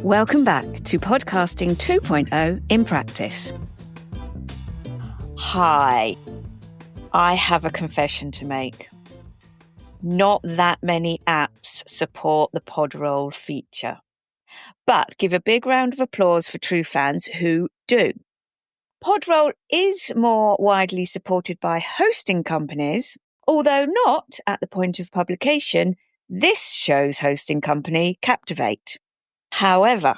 Welcome back to Podcasting 2.0 in Practice. Hi, I have a confession to make. Not that many apps support the Podroll feature, but give a big round of applause for TrueFans who do. Podroll is more widely supported by hosting companies, although not at the point of publication this show's hosting company, Captivate. However,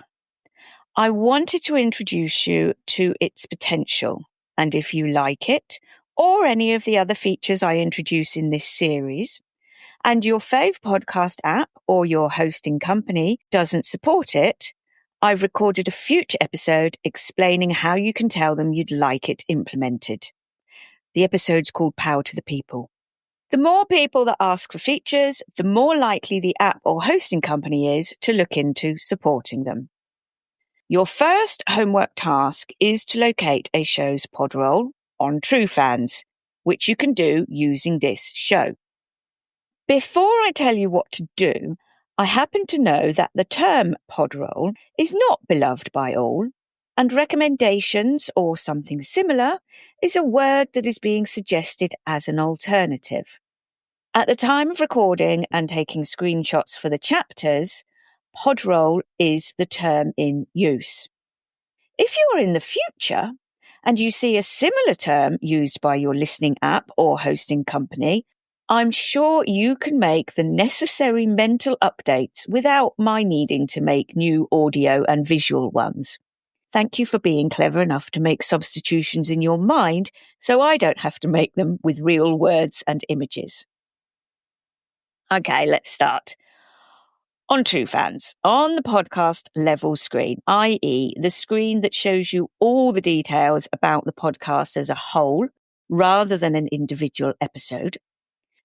I wanted to introduce you to its potential, and if you like it, or any of the other features I introduce in this series, and your fave podcast app or your hosting company doesn't support it, I've recorded a future episode explaining how you can tell them you'd like it implemented. The episode's called Power to the People. The more people that ask for features, the more likely the app or hosting company is to look into supporting them. Your first homework task is to locate a show's Podroll on TrueFans, which you can do using this show. Before I tell you what to do, I happen to know that the term Podroll is not beloved by all, and recommendations or something similar is a word that is being suggested as an alternative. At the time of recording and taking screenshots for the chapters, Podroll is the term in use. If you are in the future and you see a similar term used by your listening app or hosting company, I'm sure you can make the necessary mental updates without my needing to make new audio and visual ones. Thank you for being clever enough to make substitutions in your mind so I don't have to make them with real words and images. Okay, let's start. On TrueFans, on the podcast level screen, i.e. the screen that shows you all the details about the podcast as a whole, rather than an individual episode,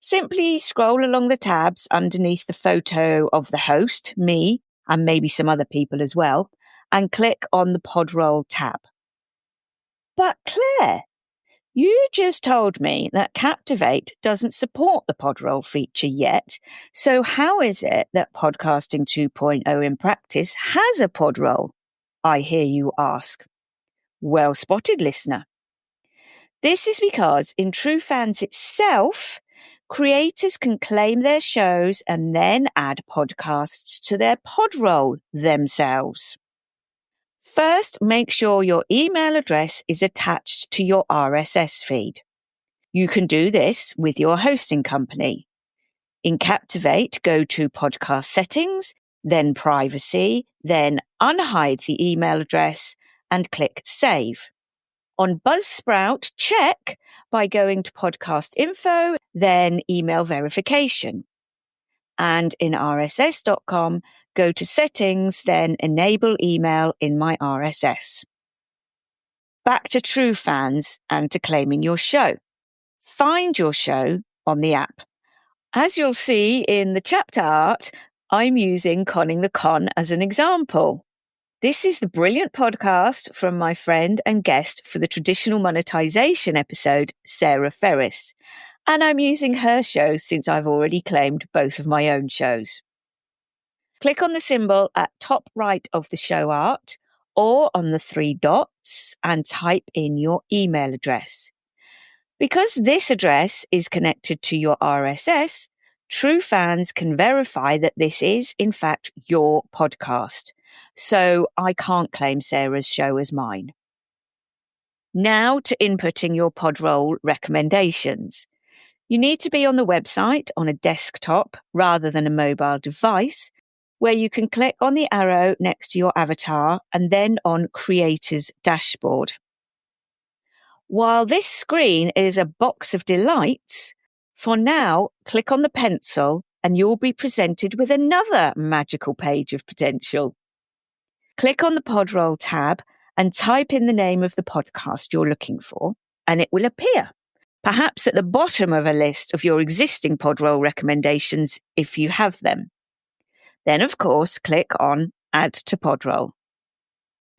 simply scroll along the tabs underneath the photo of the host, me, and maybe some other people as well, and click on the Podroll tab. But Claire, you just told me that Captivate doesn't support the Podroll feature yet, so how is it that Podcasting 2.0 in Practice has a Podroll? I hear you ask. Well spotted, listener. This is because in TrueFans itself, creators can claim their shows and then add podcasts to their Podroll themselves. First, make sure your email address is attached to your RSS feed. You can do this with your hosting company. In Captivate, go to Podcast Settings, then Privacy, then unhide the email address and click Save. On Buzzsprout, check by going to Podcast Info, then Email Verification. And in RSS.com, go to Settings, then Enable Email in my RSS. Back to TrueFans and to claiming your show. Find your show on the app. As you'll see in the chapter art, I'm using Conning the Con as an example. This is the brilliant podcast from my friend and guest for the traditional monetization episode, Sarah Ferris. And I'm using her show since I've already claimed both of my own shows. Click on the symbol at top right of the show art or on the 3 dots and type in your email address. Because this address is connected to your RSS, TrueFans can verify that this is, in fact, your podcast. So I can't claim Sarah's show as mine. Now to inputting your Podroll recommendations. You need to be on the website on a desktop rather than a mobile device, where you can click on the arrow next to your avatar and then on Creators Dashboard. While this screen is a box of delights, for now, click on the pencil and you'll be presented with another magical page of potential. Click on the Podroll tab and type in the name of the podcast you're looking for, and it will appear, perhaps at the bottom of a list of your existing Podroll recommendations if you have them. Then, of course, click on Add to Podroll.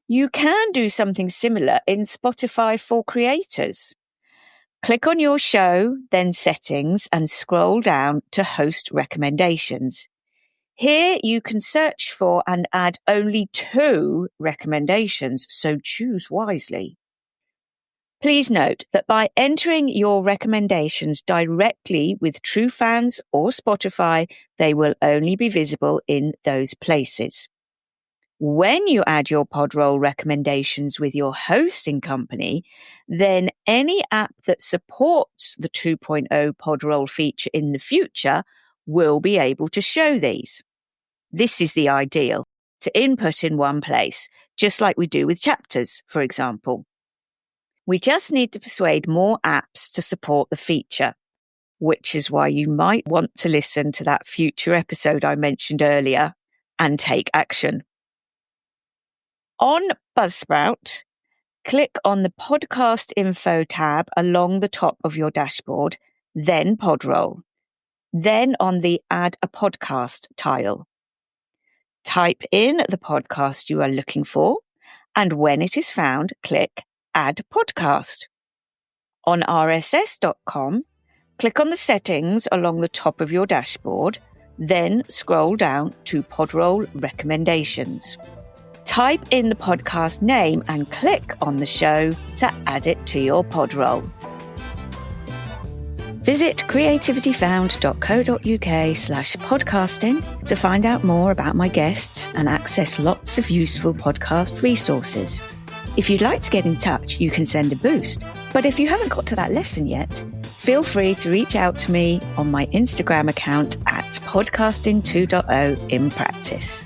You can do something similar in Spotify for Creators. Click on your show, then Settings, and scroll down to Host Recommendations. Here you can search for and add only 2 recommendations, so choose wisely. Please note that by entering your recommendations directly with TrueFans or Spotify, they will only be visible in those places. When you add your Podroll recommendations with your hosting company, then any app that supports the 2.0 Podroll feature in the future will be able to show these. This is the ideal, to input in one place, just like we do with chapters, for example. We just need to persuade more apps to support the feature, which is why you might want to listen to that future episode I mentioned earlier and take action. On Buzzsprout, click on the podcast info tab along the top of your dashboard, then Podroll, then on the Add a Podcast tile. Type in the podcast you are looking for, and when it is found, click Add Podcast. On rss.com, click on the settings along the top of your dashboard, then scroll down to Podroll Recommendations. Type in the podcast name and click on the show to add it to your Podroll. Visit creativityfound.co.uk/podcasting to find out more about my guests and access lots of useful podcast resources. If you'd like to get in touch, you can send a boost. But if you haven't got to that lesson yet, feel free to reach out to me on my Instagram account at podcasting2.0 in practice.